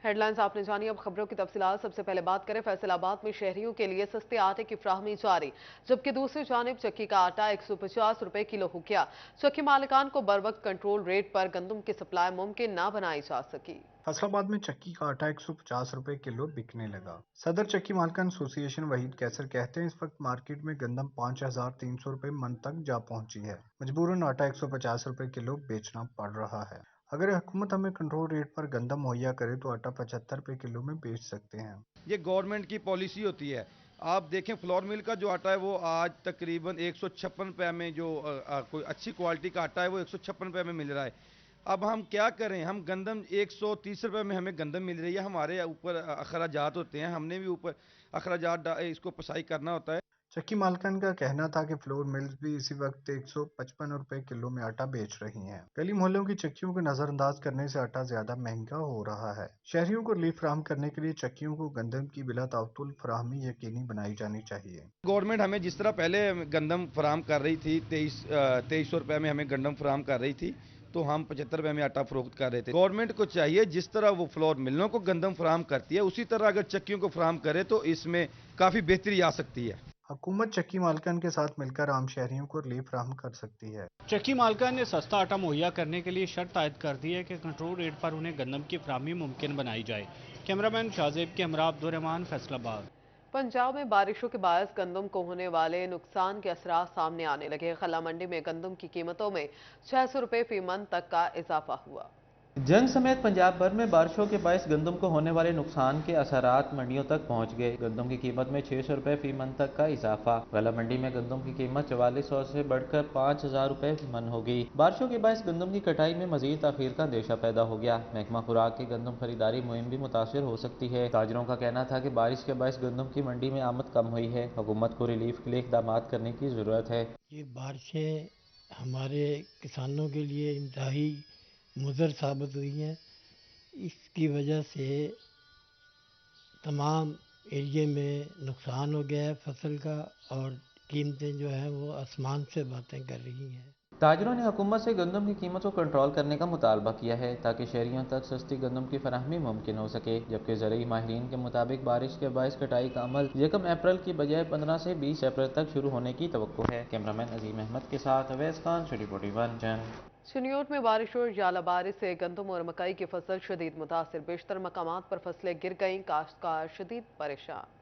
Headlines आपने जानी। अब खबरों की तफसीलात। सबसे पहले बात करें फैसलाबाद में शहरियों के लिए सस्ते आटे की फ्राहमी जारी, जबकि दूसरी जानिब चक्की का आटा 150 रुपए किलो हो गया। चक्की मालिकान को बर वक्त कंट्रोल रेट पर गंदम की सप्लाई मुमकिन न बनाई जा सकी। फैसलाबाद में चक्की का आटा 150 रुपए किलो बिकने लगा। सदर चक्की मालकान एसोसिएशन वहीद कैसर कहते हैं, इस वक्त मार्केट में गंदम 5300 रुपए मन तक जा पहुंची है। मजबूरन आटा 150 रुपए किलो बेचना पड़ रहा है। अगर हुकूमत हमें कंट्रोल रेट पर गंदम मुहैया करे तो आटा 75 रुपए किलो में बेच सकते हैं। ये गवर्नमेंट की पॉलिसी होती है। आप देखें फ्लोर मिल का जो आटा है वो आज तकरीबन 156 रुपये में, जो कोई अच्छी क्वालिटी का आटा है वो 156 रुपये में मिल रहा है। अब हम क्या करें, हम गंदम 130 रुपये में हमें गंदम मिल रही है, हमारे ऊपर अखराजात होते हैं, हमने भी ऊपर अखराजात इसको पसाई करना होता है। चक्की मालकान का कहना था कि फ्लोर मिल्स भी इसी वक्त 155 रुपए किलो में आटा बेच रही हैं। गली मोहल्लों की चक्कियों को नजरअंदाज करने से आटा ज्यादा महंगा हो रहा है। शहरियों को रिलीफ फराहम करने के लिए चक्कियों को गंदम की बिला ताउतुल फराहमी यकीनी बनाई जानी चाहिए। गवर्नमेंट हमें जिस तरह पहले गंदम फराम कर रही थी, 2300 रुपये में हमें गंदम फराम कर रही थी, तो हम 75 रुपये में आटा फरोख्त कर रहे थे। गवर्नमेंट को चाहिए जिस तरह वो फ्लोर मिलों को गंदम फराम करती है, उसी तरह अगर चक्कियों को फराम करे तो इसमें काफ़ी बेहतरी आ सकती है। हुकूमत चक्की मालकान के साथ मिलकर आम शहरियों को रिलीफ फराहम कर सकती है। चक्की मालकान ने सस्ता आटा मुहैया करने के लिए शर्त आयद कर दी है कि कंट्रोल रेट पर उन्हें गंदम की फराहमी मुमकिन बनाई जाए। कैमरामैन शाहजेब के हमरा अब्दुर्रहमान, फैसलाबाद। पंजाब में बारिशों के बायस गंदम को होने वाले नुकसान के असरात सामने आने लगे। खला मंडी में गंदम की कीमतों में 600 रुपए फी मन तक का इजाफा हुआ। जंग समेत पंजाब भर में बारिशों के बायस गंदम को होने वाले नुकसान के असरात मंडियों तक पहुंच गए। गंदम की कीमत में 600 रुपए फी मन तक का इजाफा। गला मंडी में गंदम की कीमत 4400 से बढ़कर 5000 रुपए मन हो गई। बारिशों के बायस गंदम की कटाई में मजीद ताखीर का अंदेशा पैदा हो गया। महकमा खुराक की गंदम खरीदारी मुहिम भी मुतासर हो सकती है। ताजरों का कहना था कि बारिश के बायस गंदम की मंडी में आमद कम हुई है। हुकूमत को रिलीफ के लिए इकदाम करने की जरूरत है। ये बारिशें हमारे किसानों के लिए इंतहाई मुज़र साबित हुई हैं। इसकी वजह से तमाम एरिए में नुकसान हो गया है फसल का, और कीमतें जो हैं वो आसमान से बातें कर रही हैं। ताजरों ने हुकूमत से गंदम की कीमत को कंट्रोल करने का मुतालबा किया है ताकि शहरियों तक सस्ती गंदम की फराहमी मुमकिन हो सके। जबकि ज़रूरी माहिरीन के मुताबिक बारिश के बायस कटाई का अमल 1 अप्रैल की बजाय 15 से 20 अप्रैल तक शुरू होने की तवक्को है। कैमरामैन अजीम अहमद के साथ अवैस खान, सिटी 41 जंग। चिन्योट में बारिश और जालाबारी से गंदम और मकई की फसल शदीद मुतासर। बेशतर मकामात पर फसलें गिर गईं, काश्तकार शदीद परेशान।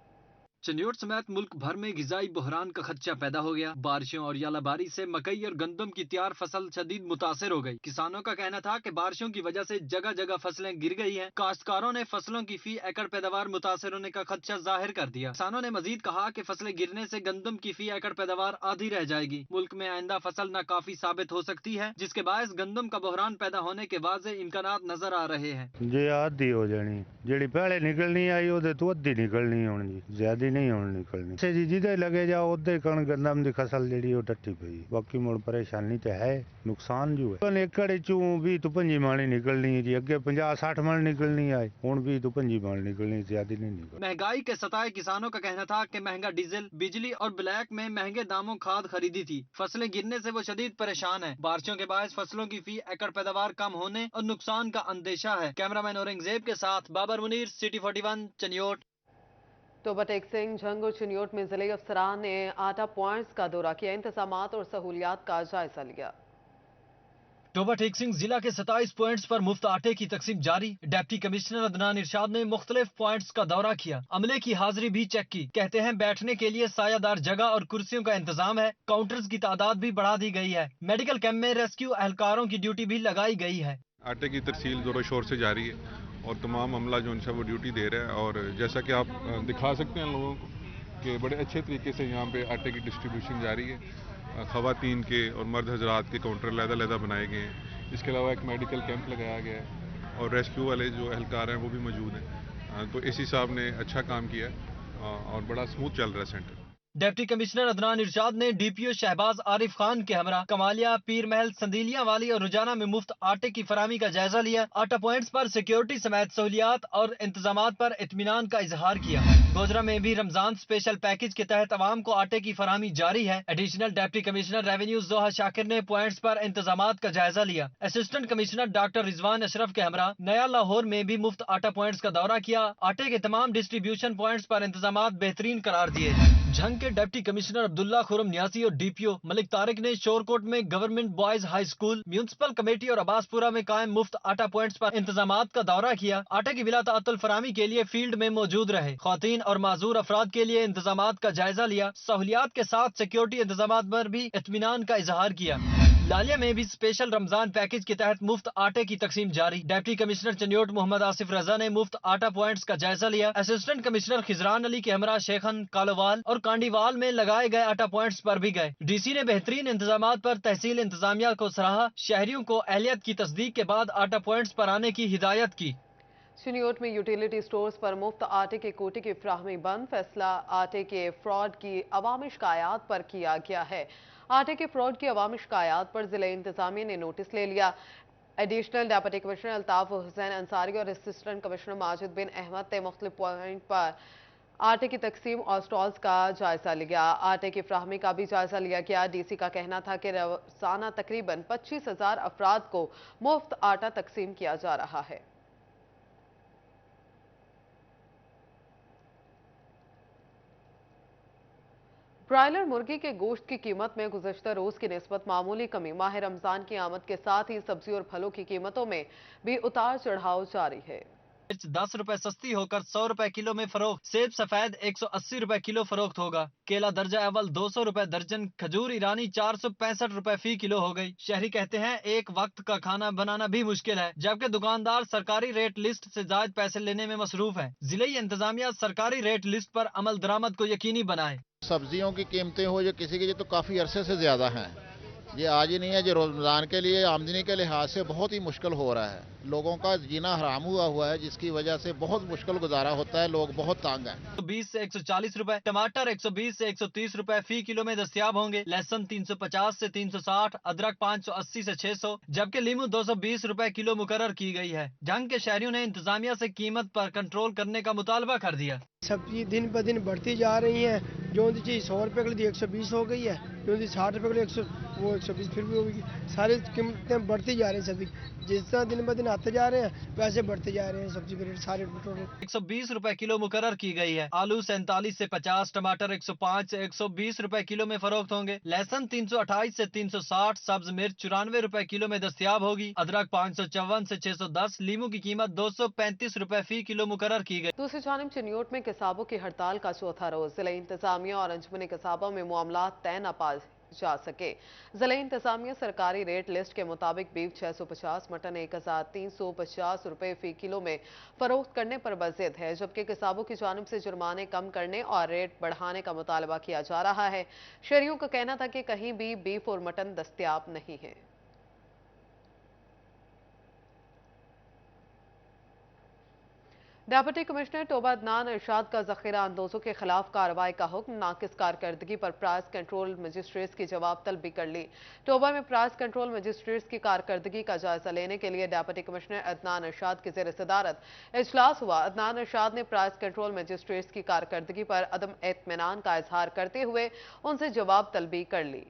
चिन्योट समेत मुल्क भर में गिजाई बहरान का खदशा पैदा हो गया। बारिशों और यालाबारी से मकई और गंदम की तैयार फसल शदीद मुतासर हो गई। किसानों का कहना था कि बारिशों की वजह से जगह जगह फसलें गिर गई हैं। काश्तकारों ने फसलों की फी एकड़ पैदावार मुतासर होने का खदशा जाहिर कर दिया। किसानों ने मजीद कहा कि फसलें गिरने से गंदम की फी एकड़ पैदावार आधी रह जाएगी। मुल्क में आइंदा फसल नाकाफी साबित हो सकती है, जिसके बायस गंदम का बहरान पैदा होने के वाज़े इम्कानात नजर आ रहे हैं। जे आधी हो जानी, जेड़ी पहले निकलनी आई ओदे तो अद्धी निकलनी होनी जी, ज्यादा नहीं होनी निकलनी। से जी जिदे लगे जाओ उदे कण गंदम दी फसल जेड़ी ओ टट्टी पई। बाकी मुड़ परेशानी तो है, नुकसान जो है एकड़ चू 20 तो 25 माणी निकलनी है जी। अगे 50-60 मण निकलनी है, हुण 20 तो 25 मण निकलनी, ज्यादा नहीं निकलनी। महंगाई के सताए किसानों का कहना था कि महंगा डीजल, बिजली और ब्लैक में महंगे दामों खाद खरीदी थी। फसलें गिरने से वो शदीद परेशान है। बारिशों के बायस फसलों की फी एकड़ पैदावार कम होने और नुकसान का अंदेशा है। कैमरामैन औरंगजेब के साथ बाबर मुनीर, सिटी 41 चिन्योट। तोबा टेक सिंह झंग और चिन्योट में जिले अफसरान ने आटा पॉइंट्स का दौरा किया, इंतजामात और सहूलियात का जायजा लिया। टोबा टेक सिंह जिला के 27 पॉइंट्स पर मुफ्त आटे की तकसीम जारी। डिप्टी कमिश्नर अदनान इरशाद ने मुख्तलिफ पॉइंट्स का दौरा किया, अमले की हाजिरी भी चेक की। कहते हैं बैठने के लिए सायादार जगह और कुर्सियों का इंतजाम है। काउंटर्स की तादाद भी बढ़ा दी गई है। मेडिकल कैंप में रेस्क्यू एहलकारों की ड्यूटी भी लगाई गई है। आटे की तरसील जोरों शोर से जारी है और तमाम अमला जो उनसे वो ड्यूटी दे रहा है। और जैसा कि आप दिखा सकते हैं लोगों को कि बड़े अच्छे तरीके से यहाँ पे आटे की डिस्ट्रीब्यूशन जारी है। ख़वातीन के और मर्द हजरात के काउंटर अलग-अलग बनाए गए हैं। इसके अलावा एक मेडिकल कैंप लगाया गया है और रेस्क्यू वाले जो एहलकार हैं वो भी मौजूद हैं। तो एसी साहब ने अच्छा काम किया है और बड़ा स्मूथ चल रहा है सेंटर। डिप्टी कमिश्नर अदनान इरशाद ने डीपीओ शहबाज आरिफ खान के हमरा कमालिया, पीर महल, संदीलिया वाली और रुजाना में मुफ्त आटे की फरामी का जायजा लिया। आटा पॉइंट्स पर सिक्योरिटी समेत सहूलियात और इंतजामात पर इत्मीनान का इजहार किया। गोजरा में भी रमजान स्पेशल पैकेज के तहत अवाम को आटे की फरामी जारी है। एडिशनल डिप्टी कमिश्नर रेवेन्यू जोहा शाकिर ने पॉइंट्स पर इंतजामात का जायजा लिया। Assistant commissioner doctor Rizwan Ashraf के हमरा नया लाहौर में भी मुफ्त आटा पॉइंट्स का दौरा किया। आटे के तमाम डिस्ट्रीब्यूशन पॉइंट्स पर इंतजामात बेहतरीन करार दिए। झंग के डिप्टी कमिश्नर अब्दुल्ला खुरम न्यासी और डीपीओ मलिक तारिक ने शोरकोट में government boys high school, municipal committee और अब्बासपुरा में कायम मुफ्त आटा पॉइंट्स पर इंतजामात का दौरा किया। आटे की बिला तातुल फरामी के लिए फील्ड में मौजूद रहे। ख्वातीन और माजूर अफराद के लिए इंतजामात का जायजा लिया। सहूलियात के साथ सिक्योरिटी इंतजामात पर भी इत्मीनान का इजहार किया। लालिया में भी स्पेशल रमजान पैकेज के तहत मुफ्त आटे की तकसीम जारी। डिप्टी कमिश्नर चन्योट मोहम्मद आसिफ रजा ने मुफ्त आटा पॉइंट्स का जायजा लिया। असिस्टेंट कमिश्नर खिजरान अली के हमरा शेखन, कालोवाल और कांडीवाल में लगाए गए आटा पॉइंट्स पर भी गए। डीसी ने बेहतरीन इंतजामात पर तहसील इंतजामिया को सराहा। शहरियों को अहलियत की तस्दीक के बाद आटा पॉइंट्स पर आने की हिदायत की। चिनियोट में यूटिलिटी स्टोर्स पर मुफ्त आटे के कोटे की फ्राहमी बंद। फैसला आटे के फ्रॉड की अवामी शिकायत पर किया गया है। आटे के फ्रॉड की अवामी शिकायत पर जिला इंतजामिया ने नोटिस ले लिया। Additional deputy commissioner Altaf Hussain Ansari और असिस्टेंट कमिश्नर माजिद बिन अहमद ने मुख्तलिफ पॉइंट पर आटे की तकसीम और स्टॉल्स का जायजा लिया। आटे की फ्राहमी का भी जायजा लिया गया। डीसी का कहना था कि रोजाना तकरीबन 25,000 अफराद को मुफ्त आटा तकसीम किया जा रहा है। ब्रायलर मुर्गी के गोश्त की कीमत में गुज़श्ता रोज की निस्बत मामूली कमी। माह रमजान की आमद के साथ ही सब्जी और फलों की कीमतों में भी उतार चढ़ाव जारी है। मिर्च 10 रुपए सस्ती होकर 100 रुपए किलो में फरोख्त। सेब सफेद 180 रुपए किलो फरोख्त होगा। केला दर्जा अव्वल 200 रुपए दर्जन। खजूर ईरानी 465 रुपए फी किलो हो गई। शहरी कहते हैं एक वक्त का खाना बनाना भी मुश्किल है, जबकि दुकानदार सरकारी रेट लिस्ट से ज्यादा पैसे लेने में मसरूफ है। जिले इंतजामिया सरकारी रेट लिस्ट पर अमल दरामद को यकीनी बनाए। सब्जियों की कीमतें हो जो किसी की तो काफी अरसे से ज्यादा हैं। ये आज ही नहीं है, जो रमजान के लिए आमदनी के लिहाज से बहुत ही मुश्किल हो रहा है। लोगों का जीना हराम हुआ है, जिसकी वजह से बहुत मुश्किल गुजारा होता है। लोग बहुत तंग हैं। 120 से 140 रुपए, टमाटर 120 से 130 रुपए फी किलो में दस्तयाब होंगे। लहसुन 350 से 360, अदरक 580 से 600, जबकि लीमू 220 रुपए किलो मुकर्रर की गई है। जंग के शहरियों ने इंतजामिया से कीमत पर कंट्रोल करने का मुतालबा कर दिया। सब्जी दिन ब दिन बढ़ती जा रही है। जो चीज़ 100 रुपए के लिए 120 हो गई है, जो 60 रुपए के लिए 120 फिर भी होगी। सारी कीमतें बढ़ती जा रही हैं। सब्जी जिस तरह दिन ब दिन आते जा रहे हैं वैसे बढ़ते जा रहे हैं। सब्जी के रेट सारे टोटल 120 रुपए किलो मुकर्रर की गई है। आलू 47 से 50, टमाटर 105 से 120 रुपए किलो में फरोख्त होंगे। लहसुन 328 से 360, सब्ज मिर्च 94 रुपए किलो में दस्तयाब होगी। अदरक 554 से 610, लीमू की कीमत 235 रुपए फी किलो मुकर्रर की गई। दूसरी जानिब चिनियोट में किसाबों की हड़ताल का चौथा रोज। जिला इंतजामिया और अंजुमन किसाबों में मामला तय न पा जा सके। जिला इंतजामिया सरकारी रेट लिस्ट के मुताबिक बीफ 650, मटन 1350 रुपए फी किलो में फरोख्त करने पर बजिद है, जबकि किसाबों की जानिब से जुर्माने कम करने और रेट बढ़ाने का मुतालबा किया जा रहा है। शहरियों का कहना था कि कहीं भी बीफ और मटन दस्तयाब नहीं है। डिप्टी कमिश्नर टोबा अदनान इरशाद का जखीरा अंदोजों के खिलाफ कार्रवाई का हुक्म। नाकिस कारकर्दगी पर प्राइस कंट्रोल मजिस्ट्रेट्स की जवाब तलबी कर ली। टोबा में प्राइस कंट्रोल मजिस्ट्रेट्स की कारकर्दगी का जायजा लेने के लिए डिप्टी कमिश्नर अदनान इरशाद की ज़ेर सदारत इजलास हुआ। अदनान इरशाद ने प्राइस कंट्रोल मजिस्ट्रेट्स की कारकर्दगी पर अदम एतमानान का इजहार करते हुए उनसे जवाब तलबी कर ली।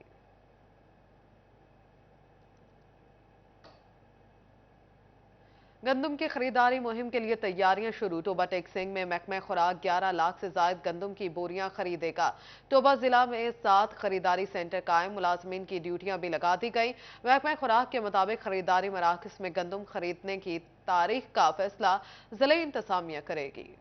गंदम की खरीदारी मुहिम के लिए तैयारियां शुरू। टोबा टेक्सिंग में महकमा खुराक 11 लाख से ज्यादा गंदम की बोरियां खरीदेगा। टोबा जिला में 7 खरीदारी सेंटर कायम, मुलाजमीन की ड्यूटियां भी लगा दी गई। महकमा खुराक के मुताबिक खरीदारी मराकज में गंदम खरीदने की तारीख का फैसला जिला इंतजामिया करेगी।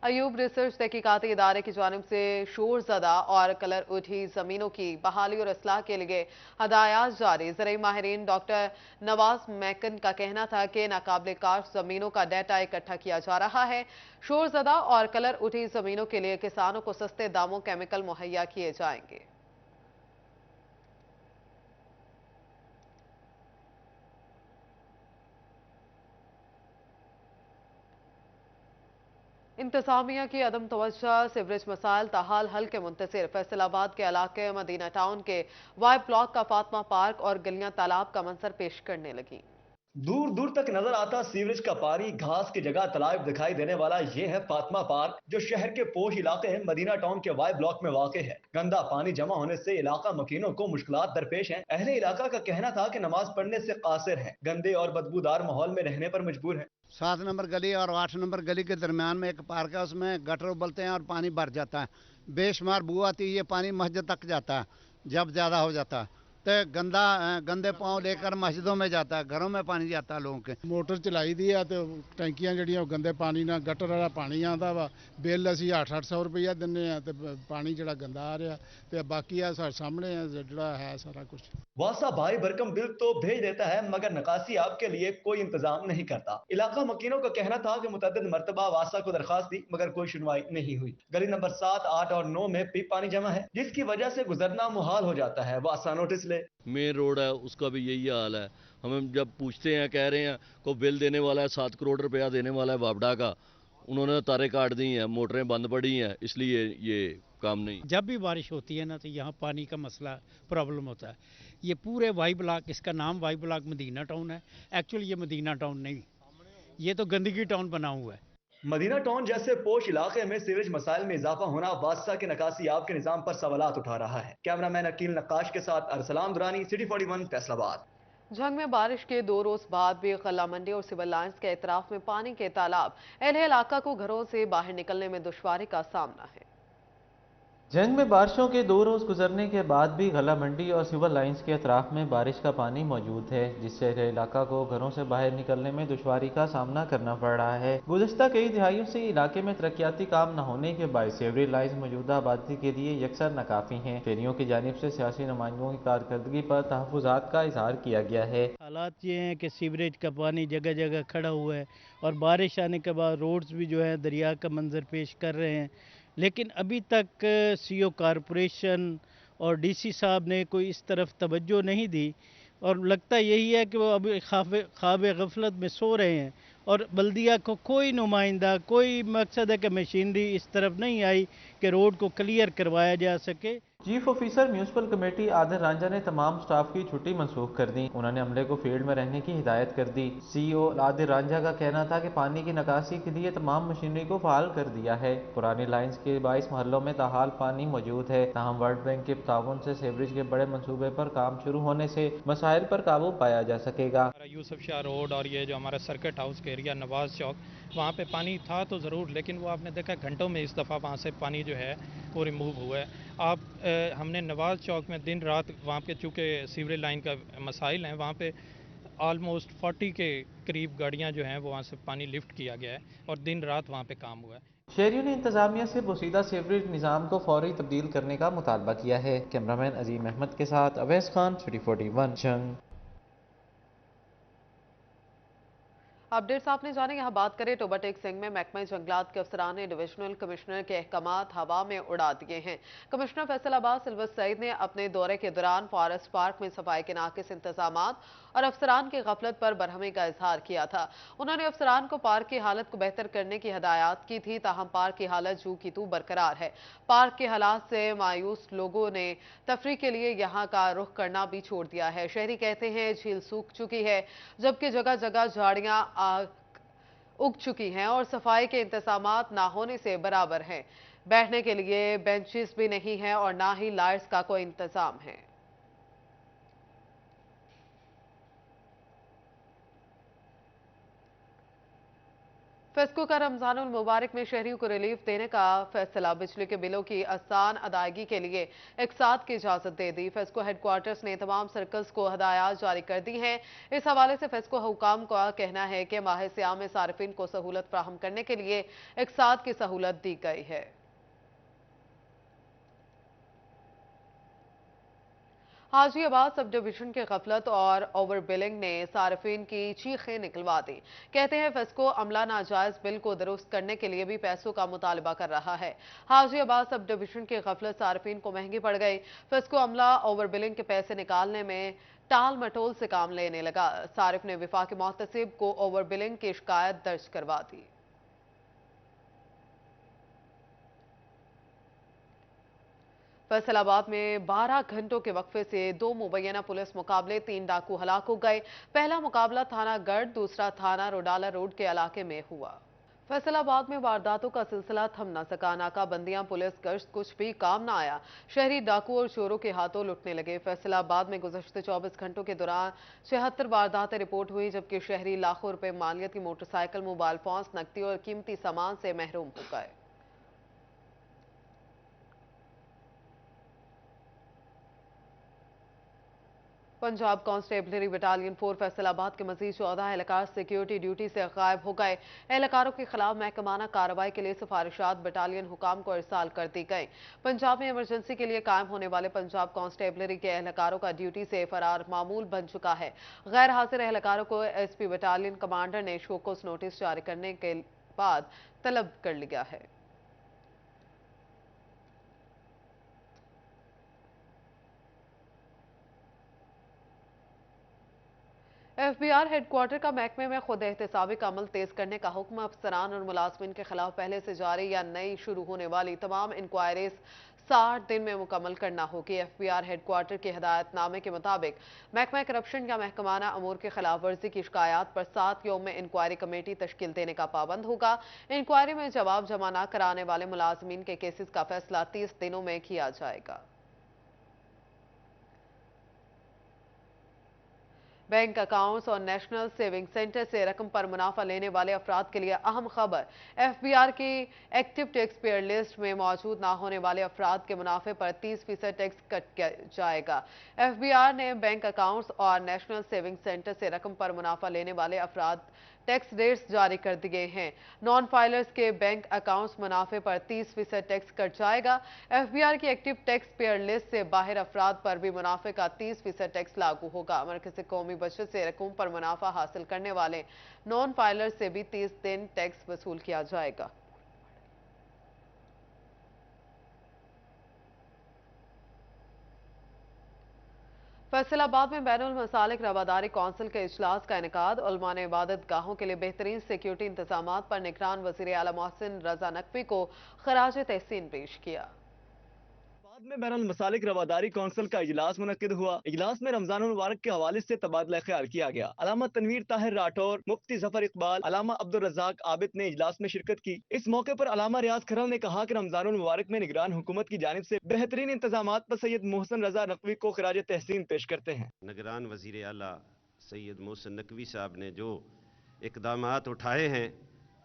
अयूब रिसर्च तहकीकाती इदारे की जानिब से शोरज़दा और कलर उठी ज़मीनों की बहाली और असलाह के लिए हदायत जारी। ज़राई माहिरीन डॉक्टर नवाज मैकन का कहना था कि नाकाबिल काश्त ज़मीनों का डाटा इकट्ठा किया जा रहा है। शोरज़दा और कलर उठी ज़मीनों के लिए किसानों को सस्ते दामों केमिकल मुहैया किए जाएंगे। इंतजामिया की अदम तवज्जो, सीवरेज मसाइल ताहाल हल के मुंतज़िर। फैसलाबाद के इलाके मदीना टाउन के वाई ब्लॉक का फातमा पार्क और गलियां तालाब का मंजर पेश करने लगी। दूर दूर तक नजर आता सीवरेज का पानी, घास की जगह तालाब दिखाई देने वाला ये है फातिमा पार्क, जो शहर के पोश इलाके मदीना टाउन के वाई ब्लॉक में वाक़ है। गंदा पानी जमा होने से इलाका मकीनों को मुश्किलात दरपेश हैं। अहले इलाका का कहना था कि नमाज पढ़ने से कासिर हैं, गंदे और बदबूदार माहौल में रहने पर मजबूर हैं। 7 नंबर गली और 8 नंबर गली के दरमियान में एक पार्क है, उसमें गटर उबलते हैं और पानी भर जाता है। बेशुमार बू आती है, ये पानी मस्जिद तक जाता है जब ज्यादा हो जाता है। तो गंदे पाँव लेकर मस्जिदों में जाता है, घरों में पानी जाता है लोगों के। मोटर चलाई दी है तो टैंकियां जड़ियां गंदे पानी ना गटर वाला पानी आता वा, बिल असी 800 रुपया दिन्ने आ ते पानी जड़ा गंदा आ रहा ते बाकी है सारे सामने जड़ा है सारा कुछ। वासा भाई भरकम बिल तो भेज देता है मगर नकासी आपके लिए कोई इंतजाम नहीं करता। इलाका मकीनों का कहना था कि मुतअद्दिद मर्तबा वासा को दरखास्त दी मगर कोई सुनवाई नहीं हुई। गली नंबर 7, 8 और 9 में भी पानी जमा है, जिसकी वजह से गुजरना मुहाल हो जाता है। वासा नोटिस ले। मेन रोड है उसका भी यही हाल है। हमें जब पूछते हैं, कह रहे हैं को बिल देने वाला है 7 करोड़ रुपया देने वाला है वापडा का, उन्होंने तारे काट दी हैं, मोटरें बंद पड़ी हैं, इसलिए ये काम नहीं। जब भी बारिश होती है ना तो यहाँ पानी का मसला प्रॉब्लम होता है। ये पूरे वाई ब्लॉक, इसका नाम वाई ब्लॉक मदीना टाउन है, एक्चुअली ये मदीना टाउन नहीं, ये तो गंदगी टाउन बना हुआ है। मदीना टाउन जैसे पोश इलाके में सीवरेज मसाइल में इजाफा होना वासा के नकासी आब के निजाम पर सवालात उठा रहा है। कैमरामैन अकील नक्काश के साथ अरसलान दुरानी, सिटी 41 फैसलाबाद। जंग में बारिश के 2 रोज बाद भी गल्ला मंडी और सिविल लाइंस के एतराफ में पानी के तालाब, अहले इलाका को घरों से बाहर निकलने में दुश्वारी का सामना है। जंग में बारिशों के 2 रोज गुजरने के बाद भी गला मंडी और सिविल लाइंस के अतराफ में बारिश का पानी मौजूद है, जिससे इलाका को घरों से बाहर निकलने में दुश्वारी का सामना करना पड़ रहा है। गुज़श्ता कई दिहाइयों से इलाके में तरक्याती काम न होने के बायस सीवरेज लाइंस मौजूदा आबादी के लिए यकसर नाकाफी हैं। शहरियों की जानिब से सियासी नुमाइंदों की कारकर्दगी पर तहफ़्फ़ुज़ात का इजहार किया गया है। हालात ये हैं कि सीवरेज का पानी जगह जगह खड़ा हुआ है और बारिश आने के बाद रोड्स भी जो है दरिया का मंजर पेश कर रहे हैं, लेकिन अभी तक सीओ कॉरपोरेशन और डीसी साहब ने कोई इस तरफ तवज्जो नहीं दी और लगता यही है कि वो अभी ख्वाब गफलत में सो रहे हैं और बल्दिया को कोई नुमाइंदा, कोई मकसद है कि मशीनरी इस तरफ नहीं आई कि रोड को क्लियर करवाया जा सके। Chief officer municipal committee Adil Ranjha ने तमाम स्टाफ की छुट्टी मनसूख कर दी। उन्होंने अमले को फील्ड में रहने की हिदायत कर दी। सीईओ आदिल रांझा का कहना था कि पानी की निकासी के लिए तमाम मशीनरी को फाल कर दिया है। पुरानी लाइंस के 22 मोहल्लों में ताहाल पानी मौजूद है। ताहम वर्ल्ड बैंक के ताउन से सीवरेज के बड़े मंसूबे पर काम शुरू होने से मसाइल पर काबू पाया जा सकेगा। यूसुफ शाह रोड और ये जो हमारा सर्किट हाउस के एरिया नवाज चौक, वहाँ पे पानी था तो ज़रूर, लेकिन वो आपने देखा घंटों में इस दफ़ा वहाँ से पानी जो है वो रिमूव हुआ है। हमने नवाज चौक में दिन रात वहाँ पे चूँकि सीवरेज लाइन का मसाइल हैं, वहाँ पे ऑलमोस्ट 40 के करीब गाड़ियाँ जो हैं वो वहाँ से पानी लिफ्ट किया गया है और दिन रात वहाँ पे काम हुआ है। शहरियों ने इंतजामिया से बोसीदा सीवरेज निज़ाम को फौरी तब्दील करने का मुतालबा किया है। कैमरामैन अजीम अहमद के साथ अवैस खान, सिटी 41 जंग। अपडेट्स आपने जाने यहाँ बात करें तो बटेक सिंह में महकमा जंगलात के अफसरान ने डिविजनल कमिश्नर के अहकामात हवा में उड़ा दिए हैं। कमिश्नर फैसलाबाद सिल्वर सईद ने अपने दौरे के दौरान फॉरेस्ट पार्क में सफाई के नाकिस इंतजामात और अफसरान की गफलत पर बरहमी का इजहार किया था। उन्होंने अफसरान को पार्क की हालत को बेहतर करने की हिदायत की थी, ताहम पार्क की हालत जू की तू बरकरार है। पार्क के हालात से मायूस लोगों ने तफरी के लिए यहाँ का रुख करना भी छोड़ दिया है। शहरी कहते हैं झील सूख चुकी है, जबकि जगह जगह झाड़ियां उग चुकी हैं और सफाई के इंतजामात ना होने से बराबर हैं। बैठने के लिए बेंचेस भी नहीं है और ना ही लाइट्स का कोई इंतजाम है। फेस्को का रमजानुल मुबारक में शहरियों को रिलीफ देने का फैसला। बिजली के बिलों की आसान अदायगी के लिए एक साथ की इजाजत दे दी। फेस्को हेडक्वार्टर्स ने तमाम सर्कल्स को हदायत जारी कर दी हैं। इस हवाले से फेस्को हुकाम का कहना है कि माह सियाम में सार्फिन को सहूलत फराहम करने के लिए एक साथ की सहूलत दी गई है। हाजियाबाद सब डिवीजन के गफलत और ओवर बिलिंग ने सार्फिन की चीखें निकलवा दी। कहते हैं फेस्को अमला नाजायज बिल को दुरुस्त करने के लिए भी पैसों का मुतालबा कर रहा है। हाजियाबाद सब डिवीजन की गफलत सार्फिन को महंगी पड़ गई। फेस्को अमला ओवर बिलिंग के पैसे निकालने में टाल मटोल से काम लेने लगा। सारिफ ने विफाकी मोहतसिब को ओवर बिलिंग की शिकायत दर्ज करवा दी। फैसलाबाद में 12 घंटों के वक्फे से 2 मुबैना पुलिस मुकाबले 3 डाकू हलाक हो गए। पहला मुकाबला थाना गढ़, दूसरा थाना रोडाला रोड के इलाके में हुआ। फैसलाबाद में वारदातों का सिलसिला थम न सका। नाकाबंदियां, पुलिस गश्त, कुछ भी काम न आया। शहरी डाकू और चोरों के हाथों लुटने लगे। फैसलाबाद में गुज़श्ते 24 घंटों के दौरान 76 वारदातें रिपोर्ट हुई, जबकि शहरी लाखों रुपए मालियत की मोटरसाइकिल, मोबाइल फोन्स, नकदी और कीमती सामान से महरूम हो गए। पंजाब कांस्टेबलरी बटालियन 4 फैसलाबाद के मजीद 14 एहलकार सिक्योरिटी ड्यूटी से गायब हो गए। एहलकारों के खिलाफ महकमाना कार्रवाई के लिए सिफारिशात बटालियन हुकाम को इरसाल कर दी गई। पंजाब में इमरजेंसी के लिए कायम होने वाले पंजाब कांस्टेबलरी के एहलकारों का ड्यूटी से फरार मामूल बन चुका है। गैर हाजिर एहलकारों को एसपी बटालियन कमांडर ने शोकॉज नोटिस जारी करने के बाद तलब कर लिया है। एफबीआर हेडक्वार्टर का महकमे में खुद एहतसाबी का अमल तेज करने का हुक्म। अफसरान और मुलाजमिन के खिलाफ पहले से जारी या नई शुरू होने वाली तमाम इंक्वायरीज 60 दिन में मुकम्मल करना होगी। एफबीआर हेडक्वार्टर के हिदायतनामे के मुताबिक महकमा करप्शन या महकमाना अमूर के खिलाफ वर्जी की शिकायत पर 7 यौम में इंक्वायरी कमेटी तश्कील देने का पाबंद होगा। इंक्वायरी में जवाब जमा न कराने वाले मुलाजमीन के केसेस का फैसला 30 दिनों में किया जाएगा। बैंक अकाउंट्स और नेशनल सेविंग सेंटर से रकम पर मुनाफा लेने वाले अफराद के लिए अहम खबर। एफबीआर की एक्टिव टैक्स पेयर लिस्ट में मौजूद ना होने वाले अफराद के मुनाफे पर 30% टैक्स कट किया जाएगा। एफबीआर ने बैंक अकाउंट्स और नेशनल सेविंग सेंटर से रकम पर मुनाफा लेने वाले अफराद टैक्स रेट्स जारी कर दिए हैं। नॉन फाइलर्स के बैंक अकाउंट्स मुनाफे पर 30% टैक्स कट जाएगा। एफबीआर की एक्टिव टैक्स पेयर लिस्ट से बाहर अफराद पर भी मुनाफे का 30% टैक्स लागू होगा। मरकज़ी कौमी बचत से रकम पर मुनाफा हासिल करने वाले नॉन फाइलर्स से भी 30 दिन टैक्स वसूल किया जाएगा। फैसलाबाद में बैनुल मसालिक रवादारी कौंसिल के इजलास का इनेकाद। उलमा ने इबादत गाहों के लिए बेहतरीन सिक्योरिटी इंतजामात पर निगरान वज़ीर आला मोहसिन रजा नकवी को खराज तहसीन पेश किया। बाद में बैनुल मसालिक रवादारी कौंसिल का इजलास मुनक्किद हुआ। इजलास में रमजान मुबारक के हवाले से तबादला ख्याल किया गया। अलामा तनवीर ताहिर राठौर, मुफ्ती जफर इकबाल, अलामा अब्दुल रज़ाक आबिद ने इजलास में शिरकत की। इस मौके पर अलामा रियाज खरल ने कहा कि रमजान मुबारक में निगरान हुकूमत की जानिब से बेहतरीन इंतजामात पर सैयद मोहसिन रजा नकवी को खराज तहसीन पेश करते हैं। निगरान वज़ीर आला सैयद मोहसिन नकवी साहब ने जो इक़दामात उठाए हैं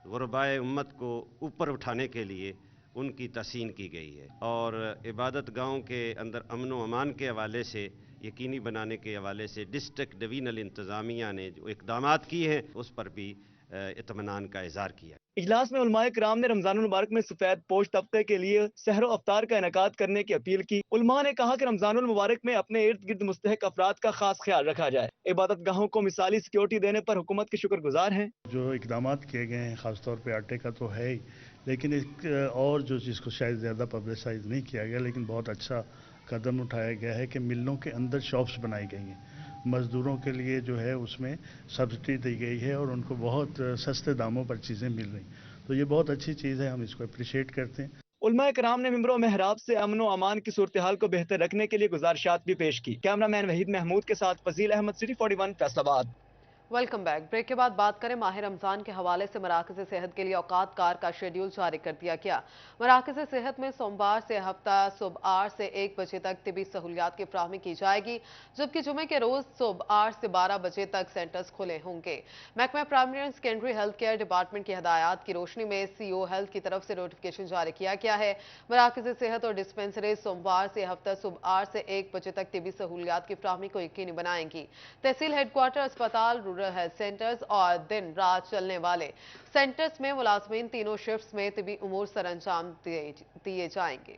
गुरबाए उम्मत को ऊपर उठाने के लिए उनकी तहसीन की गई है और इबादत गाहों के अंदर अमन व अमान के हवाले से यकीनी बनाने के हवाले से डिस्ट्रिक्ट डिवीजनल इंतज़ामिया ने जो इक़दामात किए हैं उस पर भी इत्मीनान का इज़हार किया। इजलास में उलमाए किराम ने रमजान मुबारक में सफेद पोश तबके के लिए सहरो अफ्तार का इनेकाद करने की अपील की। उलमा ने कहा कि रमजान मुबारक में अपने इर्द गिर्द मुस्तहिक अफराद का खास ख्याल रखा जाए। इबादत गाहों को मिसाली सिक्योरिटी देने पर हुकूमत के शुक्रगुजार हैं। जो इकदामात किए गए हैं खासतौर पर आटे का तो है ही, लेकिन एक और जो जिसको शायद ज़्यादा पब्लिसाइज नहीं किया गया लेकिन बहुत अच्छा कदम उठाया गया है कि मिलों के अंदर शॉप्स बनाई गई हैं। मज़दूरों के लिए जो है उसमें सब्सिडी दी गई है और उनको बहुत सस्ते दामों पर चीज़ें मिल रही, तो ये बहुत अच्छी चीज़ है, हम इसको अप्रिशिएट करते हैं। उलमा कराम ने मिंबरों मेहराब से अमन व अमान की सूरत हाल को बेहतर रखने के लिए गुजारिशात भी पेश की। कैमरामैन वहीद महमूद के साथ Fazeel Ahmed, city 41 Faisalabad. Welcome back. Break के बाद बात करें माह रमजान के हवाले से मराकज़ सेहत के लिए औकात कार का शेड्यूल जारी कर दिया गया। मराकज़ सेहत में सोमवार से हफ्ता सुबह 8 से 1 बजे तक तिबी सहूलियात की फ्राहमी की जाएगी, जबकि जुमे के रोज सुबह 8 से 12 बजे तक सेंटर्स खुले होंगे। महकमा primary and secondary health care department की हिदायत की रोशनी में सीओ हेल्थ की तरफ से नोटिफिकेशन जारी किया गया है। मराकज़ सेहत और डिस्पेंसरीज सोमवार से हफ्ता सुबह 8 से 1 बजे तक तिबी सहूलियात की फ्राहमी को यकीनी बनाएंगी। तहसील हेडक्वार्टर, अस्पताल, रूरल हेल्थ सेंटर्स और दिन रात चलने वाले सेंटर्स में मुलाजमीन तीनों शिफ्ट्स में तिबी उमूर सर अंजाम दिए जाएंगे।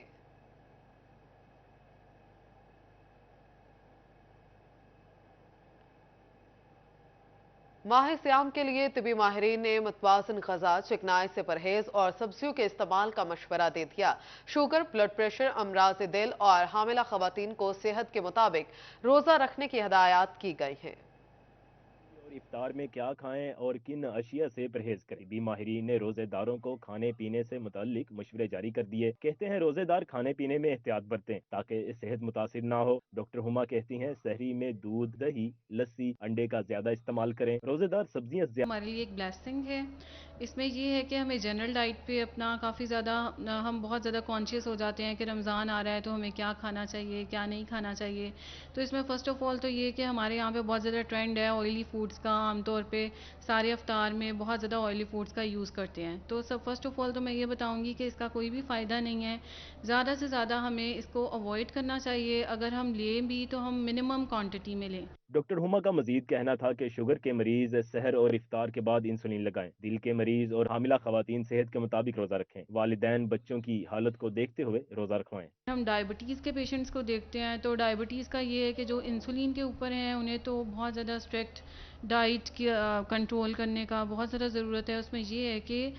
माह सियाम के लिए तिबी माहिरीन ने मुतवाज़िन ग़िज़ा, चिकनाई से परहेज और सब्जियों के इस्तेमाल का मशवरा दे दिया। शुगर, ब्लड प्रेशर, अमराज दिल और हामिला ख़वातीन को सेहत के मुताबिक रोज़ा रखने की हिदायत की गई है। इफ्तार में क्या खाएं और किन अशिया से परहेज करें। भी माहिरीन ने रोजेदारों को खाने पीने से मुताल्लिक मशवरे जारी कर दिए। कहते हैं रोजेदार खाने पीने में एहतियात बरतें ताकि सेहत मुतासिर ना हो। डॉक्टर हुमा कहती हैं सहरी में दूध, दही, लस्सी, अंडे का ज्यादा इस्तेमाल करें। रोजेदार सब्जियां हमारे लिए एक ब्लेसिंग है। इसमें ये है कि हमें जनरल डाइट पे अपना काफ़ी ज़्यादा हम बहुत ज़्यादा कॉन्शियस हो जाते हैं कि रमज़ान आ रहा है तो हमें क्या खाना चाहिए, क्या नहीं खाना चाहिए। तो इसमें फ़र्स्ट ऑफ़ ऑल तो ये कि हमारे यहाँ पे बहुत ज़्यादा ट्रेंड है ऑयली फूड्स का। आमतौर पे सारे अफ्तार में बहुत ज़्यादा ऑयली फूड्स का यूज़ करते हैं। तो सब फर्स्ट ऑफ़ ऑल तो मैं ये बताऊँगी कि इसका कोई भी फ़ायदा नहीं है। ज़्यादा से ज़्यादा हमें इसको अवॉइड करना चाहिए। अगर हम लें भी तो हम मिनिमम क्वान्टिटी में लें। डॉक्टर हुमा का मजीद कहना था कि शुगर के मरीज सहर और इफ्तार के बाद इंसुलिन लगाएं। दिल के मरीज और हामिला खवातीन सेहत के मुताबिक रोजा रखें। वालिदैन बच्चों की हालत को देखते हुए रोजा रखवाएं। हम डायबिटीज़ के पेशेंट्स को देखते हैं तो डायबिटीज़ का ये है कि जो इंसुलिन के ऊपर हैं उन्हें तो बहुत ज़्यादा स्ट्रिक्ट डाइट की कंट्रोल करने का बहुत ज़्यादा ज़रूरत है। उसमें ये है कि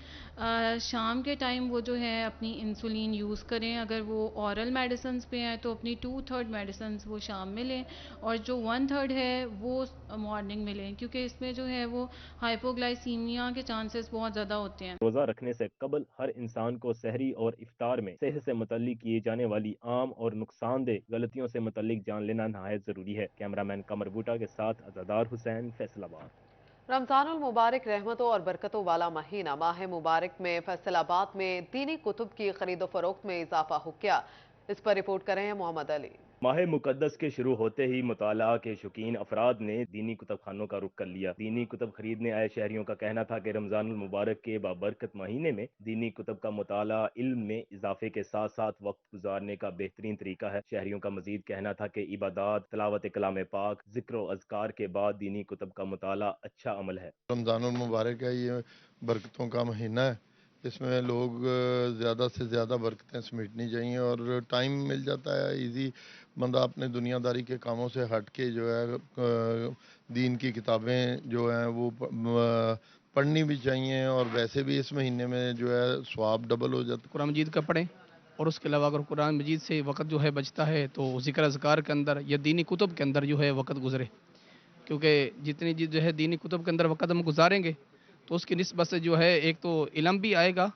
शाम के टाइम वो जो है अपनी इंसुलिन यूज़ करें। अगर वो ऑरल मेडिसिन्स पे हैं तो अपनी 2/3 मेडिसिन्स वो शाम में लें और जो 1/3 है वो मॉर्निंग में लें, क्योंकि इसमें जो है वो हाइपोग्लाइसीमिया के चांसेस बहुत ज़्यादा होते हैं। रोजा रखने से कबल हर इंसान को सहरी और इफ्तार में सेहत से मुताल्लिक किए जाने वाली आम और नुकसानदेह गलतियों से मुताल्लिक जान लेना नहायत जरूरी है। कैमरामैन कमर बूटा के साथ अज़ादार हुसैन, फैसलाबाद। रमजानुल मुबारक रहमतों और बरकतों वाला महीना माह मुबारक में फैसलाबाद में दीनी कुतुब की खरीदो फरोख्त में इजाफा हो गया। इस पर रिपोर्ट कर रहे हैं मोहम्मद अली। माह मुकद्दस के शुरू होते ही मुताला के शौकीन अफराद ने दीनी कुतब खानों का रुख कर लिया। दीनी कुतब खरीदने आए शहरियों का कहना था कि रमजानुल मुबारक के बाबरकत महीने में दीनी कुतब का मुताला इल्म में इजाफे के साथ साथ वक्त गुजारने का बेहतरीन तरीका है। शहरियों का मजीद कहना था कि इबादत, तिलावत कलाम पाक, जिक्र अज़कार के बाद दीनी कुतब का मुताला अच्छा अमल है। रमजानुल मुबारक है, ये बरकतों का महीना है। इसमें लोग ज़्यादा से ज़्यादा बरकतें समेटनी चाहिए और टाइम मिल जाता है इजी। बंदा अपने दुनियादारी के कामों से हट के जो है दीन की किताबें जो हैं वो पढ़नी भी चाहिए और वैसे भी इस महीने में जो है स्वाब डबल हो जाता है। कुरान मजीद का पढ़ें और उसके अलावा अगर कुरान मजीद से वक़्त जो है बचता है तो ज़िक्र अज़कार के अंदर या दीनी कुतुब के अंदर जो है वक़्त गुजरे, क्योंकि जितनी जो है दीनी कुतुब के अंदर वक़्त हम गुजारेंगे तो उसकी निस्बत से जो है एक तो इल्म भी आएगा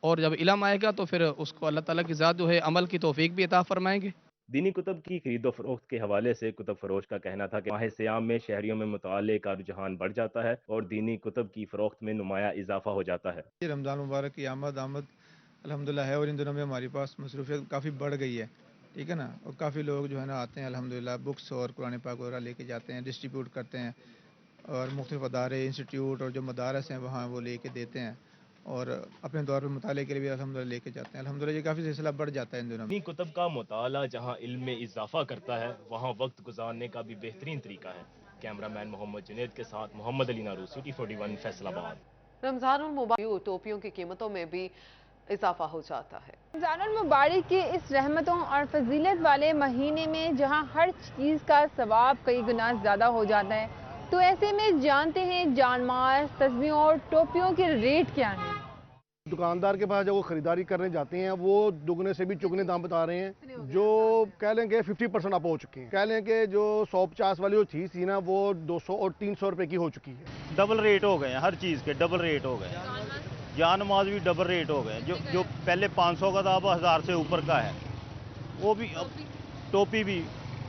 और जब इल्म आएगा तो फिर उसको अल्लाह ताला की ज़ात जो है अमल की तौफीक भी अता फरमाएंगे। दीनी कुतब की खरीदो फरोख्त के हवाले से कुतब फरोश का कहना था कि माह सियाम में शहरियों में मुताले का रुझान बढ़ जाता है और दीनी कुतब की फरोख्त में नुमाया इजाफा हो जाता है। रमज़ान मुबारक की आमद अल्हम्दुलिल्लाह है और इन दिनों में हमारे पास मसरूफियत काफ़ी बढ़ गई है, ठीक है ना। और काफ़ी लोग जो है ना आते हैं अल्हम्दुलिल्लाह, बुक्स और कुरान पाक वगैरह लेके जाते हैं, डिस्ट्रीब्यूट करते हैं और मुख्तलिफ अदारे, इंस्टीट्यूट और जो मदारस हैं वहाँ वो लेके देते हैं और अपने दौर पर मुताले के लिए भी अल्हम्दुलिल्लाह लेके जाते हैं। अल्हम्दुलिल्लाह ये काफ़ी सिलसिला बढ़ जाता है इन दिनों में। दीनी कुतब का मुताला जहाँ इल्म में इजाफा करता है वहाँ वक्त गुजारने का भी बेहतरीन तरीका है। कैमरामैन मोहम्मद जुनैद के साथ मोहम्मद अली नारू, सिटी 41, फैसलाबाद। रमजानुल मुबारक टोपियों की कीमतों में भी इजाफा हो जाता है। रमजानुल मुबारक के इस रहमतों और फजीलत वाले महीने में जहां हर चीज़ का सवाब कई गुना ज़्यादा हो जाता है, तो ऐसे में जानते हैं जानमाल तस्बीहों और टोपियों के रेट क्या हैं। दुकानदार के पास जब वो खरीदारी करने जाते हैं वो दुगने से भी चुगने दाम बता रहे हैं, जो कह लेंगे 50% अप हो चुके हैं। कह लेंगे जो 150 वाली जो चीज़ थी ना वो 200 और 300 रुपए की हो चुकी है। डबल रेट हो गए हैं, हर चीज़ के डबल रेट हो गए। जान माल भी डबल रेट हो गए। जो पहले 500 का था अब 1000 से ऊपर का है। वो भी टोपी भी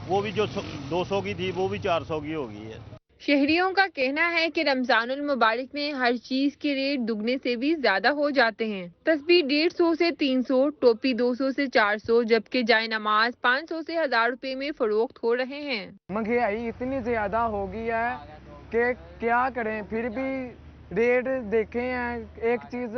वो भी जो 200 की थी वो भी 400 की हो गई है। शहरियों का कहना है कि रमजानुल मुबारक में हर चीज के रेट दुगने से भी ज्यादा हो जाते हैं। तस्बीह 150 से 300, टोपी 200 से 400, जबकि जाए नमाज 500 से 1000 रुपए में फरोख्त हो रहे हैं। महंगाई इतनी ज्यादा हो गई है कि क्या करें, फिर भी रेट देखे हैं। एक चीज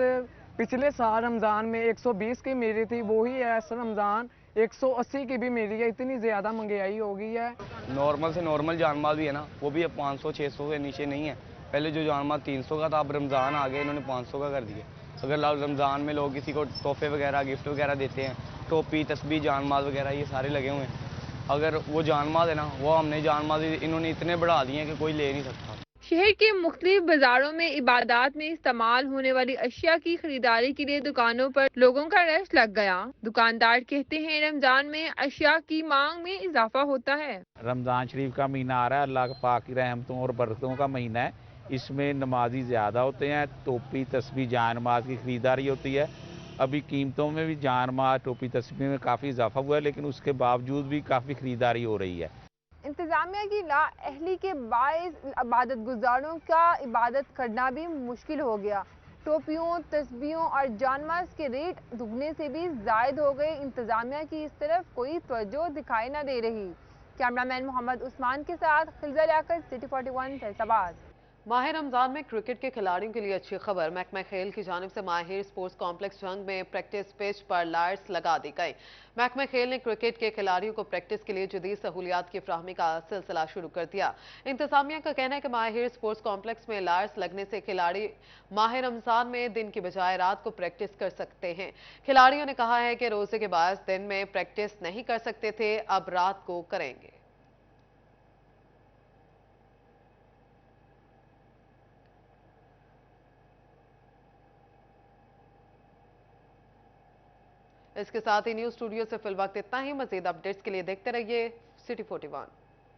पिछले साल रमजान में 120 की मिली थी, वही ऐसा रमजान 180 की भी मिली है। इतनी ज्यादा महंगाई हो गई है। नॉर्मल से नॉर्मल जानमाल भी है ना, वो भी अब 500-600 से नीचे नहीं है। पहले जो जानमाल 300 का था, अब रमज़ान आ गए इन्होंने 500 का कर दिया। अगर रमज़ान में लोग किसी को तोहफे वगैरह गिफ्ट वगैरह देते हैं, टोपी तस्बीह जानमाल वगैरह ये सारे लगे हुए हैं। अगर वो जानमाल है ना, वो हमने जानमाल इन्होंने इतने बढ़ा दिए हैं कि कोई ले नहीं सकता। शहर के मुख्तलिफ बाजारों में इबादत में इस्तेमाल होने वाली अशिया की खरीदारी के लिए दुकानों पर लोगों का रश लग गया। दुकानदार कहते हैं रमजान में अशिया की मांग में इजाफा होता है। रमजान शरीफ का महीना आ रहा है, अल्लाह पाक की रहमतों और बरकतों का महीना है। इसमें नमाजी ज़्यादा होते हैं, टोपी तस्बीह जान नमाज की खरीदारी होती है। अभी कीमतों में भी जान नमाज टोपी तस्बीह में काफ़ी इजाफा हुआ है, लेकिन उसके बावजूद भी काफ़ी खरीदारी हो रही है। इंतजामिया की लाअहली के बायस इबादत गुजारों का इबादत करना भी मुश्किल हो गया। टोपियों तस्बीहों और जानमाज के रेट दुगने से भी जायद हो गए। इंतजामिया की इस तरफ कोई तवज्जो दिखाई न दे रही। कैमरामैन मोहम्मद उस्मान के साथ खिलजा लियाकत, सिटी 41 फैसलाबाद। माह रमजान में क्रिकेट के खिलाड़ियों के लिए अच्छी खबर। महकमा खेल की जानिब से माहिर स्पोर्ट्स कॉम्प्लेक्स जंग में प्रैक्टिस पिच पर लाइट्स लगा दी गई। महकमा खेल ने क्रिकेट के खिलाड़ियों को प्रैक्टिस के लिए जदीद सहूलियात की फ्राहमी का सिलसिला शुरू कर दिया। इंतजामिया का कहना है कि माहिर स्पोर्ट्स कॉम्प्लेक्स में लाइट्स लगने से खिलाड़ी माह रमजान में दिन की बजाय रात को प्रैक्टिस कर सकते हैं। खिलाड़ियों ने कहा है कि रोजे के बाद दिन में प्रैक्टिस नहीं कर सकते थे, अब रात को करेंगे। इसके साथ ही न्यूज स्टूडियो से फिल वक्त इतना ही। मजीद अपडेट्स के लिए देखते रहिए सिटी 41।